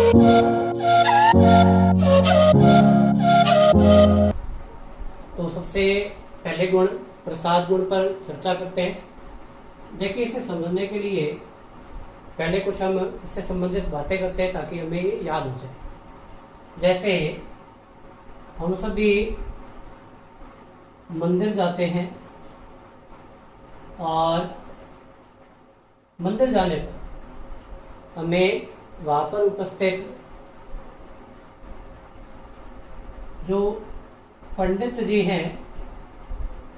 तो सबसे पहले गुण प्रसाद गुण पर चर्चा करते हैं। देखिए, इसे समझने के लिए पहले कुछ हम इससे संबंधित बातें करते हैं ताकि हमें ये याद हो जाए। जैसे हम सभी मंदिर जाते हैं और मंदिर जाने पर हमें वहाँ पर उपस्थित जो पंडित जी हैं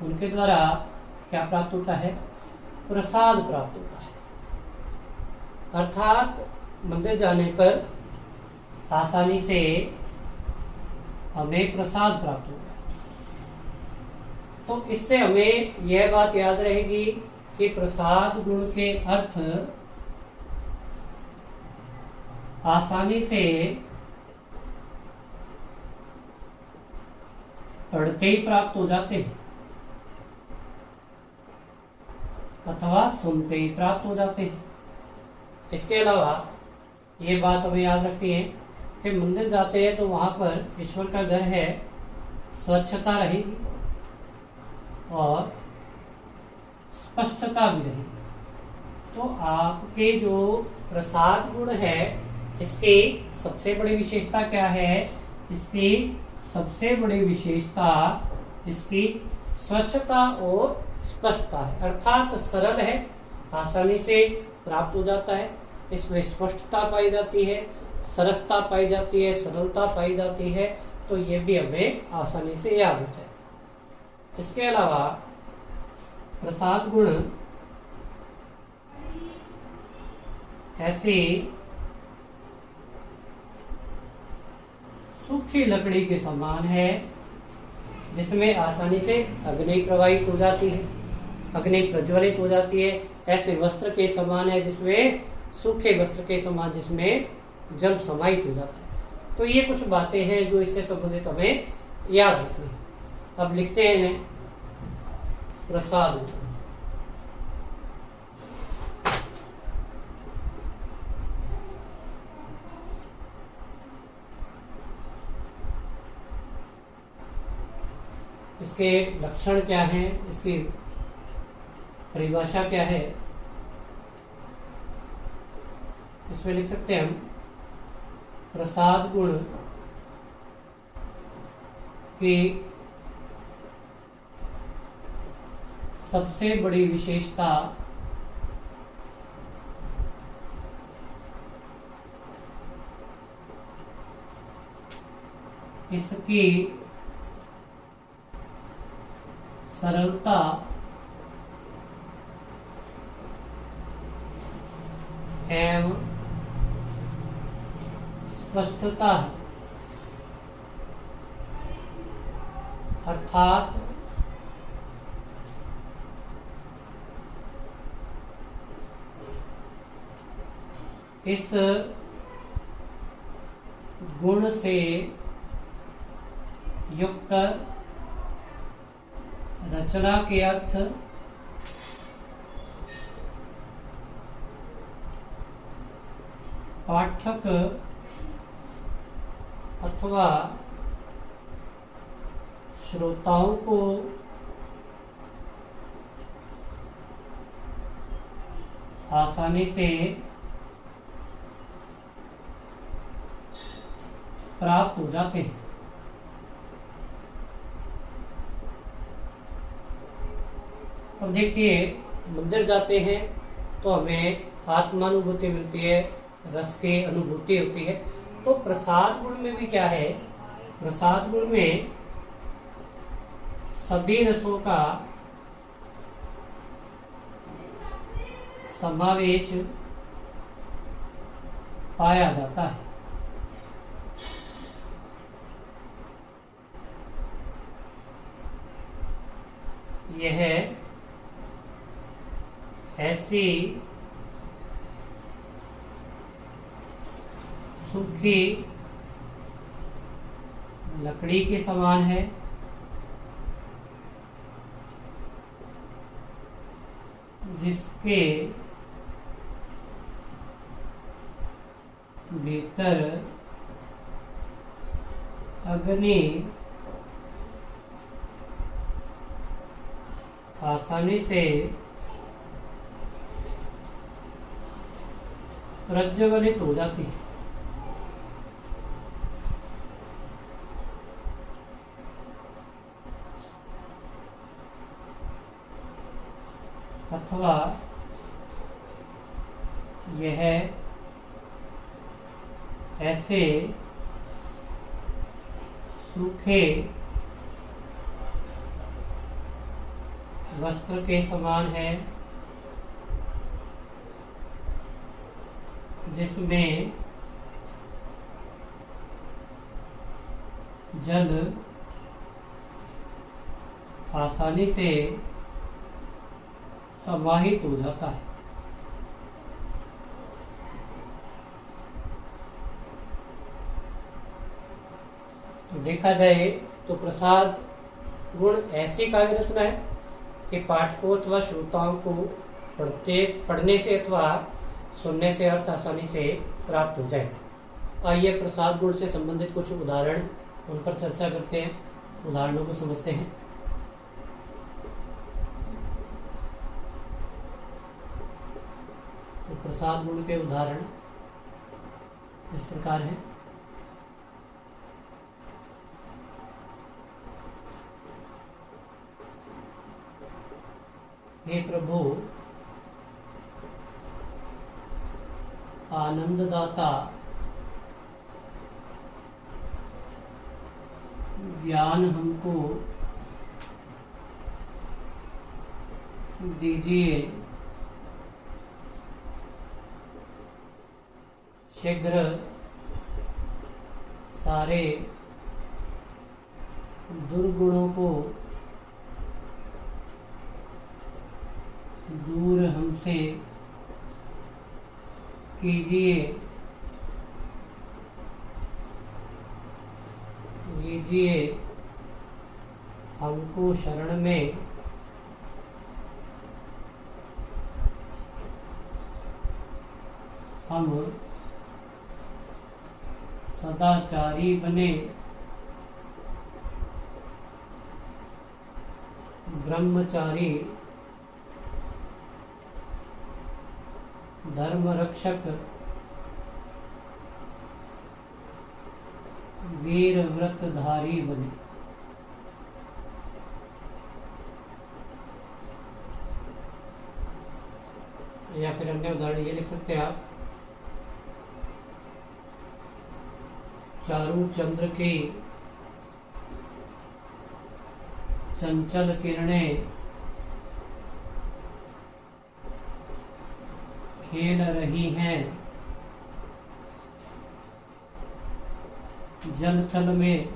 उनके द्वारा क्या प्राप्त होता है? प्रसाद प्राप्त होता है। अर्थात मंदिर जाने पर आसानी से हमें प्रसाद प्राप्त होता है। तो इससे हमें यह बात याद रहेगी कि प्रसाद गुण के अर्थ आसानी से पढ़ते ही प्राप्त हो जाते हैं अथवा सुनते ही प्राप्त हो जाते हैं। इसके अलावा ये बात हमें याद रखनी है कि मंदिर जाते हैं तो वहाँ पर ईश्वर का घर है, स्वच्छता रहेगी और स्पष्टता भी रहेगी। तो आपके जो प्रसाद गुण है इसकी सबसे बड़ी विशेषता क्या है? इसकी सबसे बड़ी विशेषता इसकी स्वच्छता और स्पष्टता है। अर्थात सरल है, आसानी से प्राप्त हो जाता है। इसमें स्पष्टता पाई जाती है, सरसता पाई जाती है, सरलता पाई जाती है। तो ये भी हमें आसानी से याद हो जाए। इसके अलावा प्रसाद गुण ऐसी सूखी लकड़ी के समान है जिसमें आसानी से अग्नि प्रवाहित हो जाती है, अग्नि प्रज्वलित हो जाती है। ऐसे वस्त्र के समान है जिसमें सूखे वस्त्र के समान जिसमें जल समाहित हो जाता है। तो ये कुछ बातें हैं जो इससे संबंधित हमें याद रखनी है। अब लिखते हैं प्रसाद। इसके लक्षण क्या हैं, इसकी परिभाषा क्या है? इसमें लिख सकते हैं हम प्रसाद गुण की सबसे बड़ी विशेषता इसकी सरलता एवं स्पष्टता है। अर्थात इस गुण से युक्त रचना के अर्थ पाठक अथवा श्रोताओं को आसानी से प्राप्त हो जाते हैं। अब देखिए, मंदिर जाते हैं तो हमें आत्मानुभूति मिलती है, रस की अनुभूति होती है। तो प्रसाद गुण में भी क्या है? प्रसाद गुण में सभी रसों का समावेश पाया जाता है। यह ऐसी सूखी लकड़ी के समान है जिसके भीतर अग्नि आसानी से प्रज्वलित हो जाती है। अथवा यह ऐसे सूखे वस्त्र के समान है जिसमें जल आसानी से समाहित हो जाता है। तो देखा जाए तो प्रसाद गुण ऐसी काव्य रचना है कि पाठकों अथवा श्रोताओं को पढ़ने से अथवा सुनने से अर्थ आसानी से प्राप्त हो जाए। आइए प्रसाद गुण से संबंधित कुछ उदाहरण उन पर चर्चा करते हैं, उदाहरणों को समझते हैं। तो प्रसाद गुण के उदाहरण इस प्रकार हैं। हे प्रभु, आनंददाता, ज्ञान हमको दीजिए, शीघ्र सारे दुर्गुणों को दूर हमसे कीजिए, लीजिए हमको शरण में, हम सदाचारी बने, ब्रह्मचारी, धर्म रक्षक, वीर व्रतधारी बने। या फिर अन्य उदाहरण ये लिख सकते हैं आप, चारू चंद्र की चंचल किरणें खेल रही हैं, जल थल में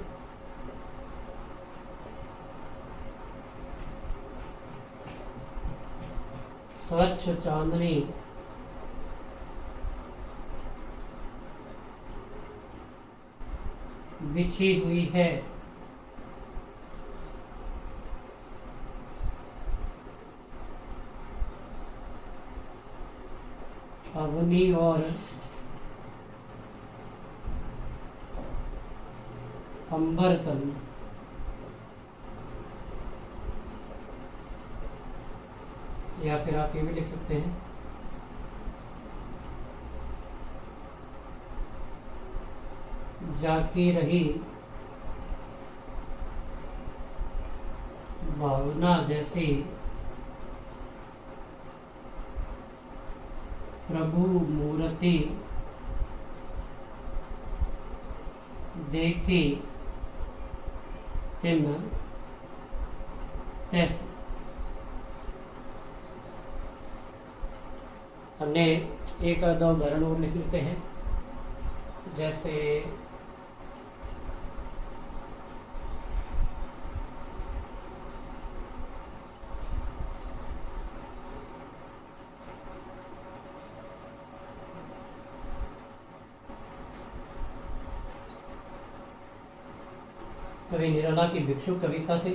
स्वच्छ चांदनी बिछी हुई है, अग्नि और अंबर तल। या फिर आप ये भी लिख सकते हैं, जाकी रही भावना जैसी प्रभु मूर्ति देखी तिन तैसी। हमने एक आधा उदाहरण और लिख लेते हैं, जैसे कवि निराला की भिक्षु कविता से,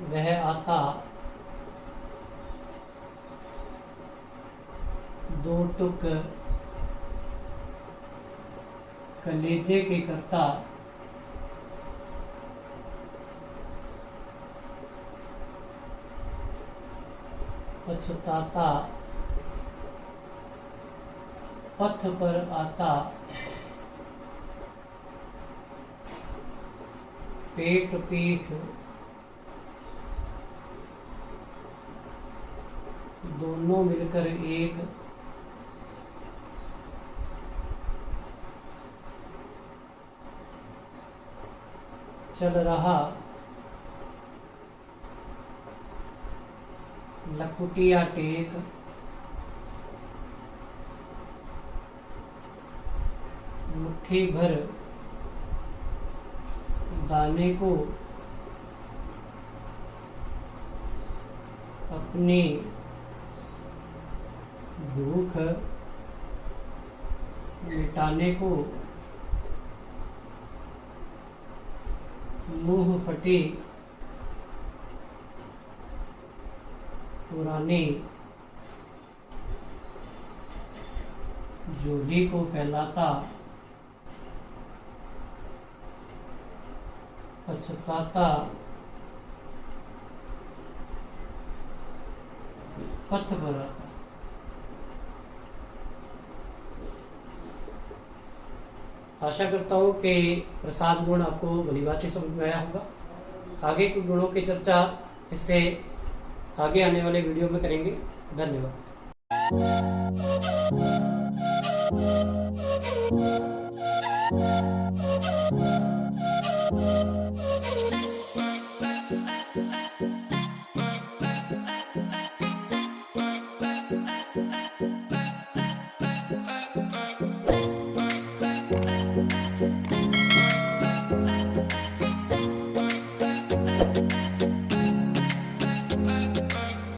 वह आता दो टुक कलेजे के कर्ता, पछताता, पथ पर आता, पेट पीठ दोनों मिलकर एक, चल रहा, लकुटिया टेक, मुट्ठी भर दाने को अपनी भूख मिटाने को, मुंह फटी पुरानी जोड़ी को फैलाता, पछताता, पथ पर आता। आशा करता हूँ कि प्रसाद गुण आपको भली भांति समझ में आया होगा। आगे के गुणों की चर्चा इससे आगे आने वाले वीडियो में करेंगे। धन्यवाद।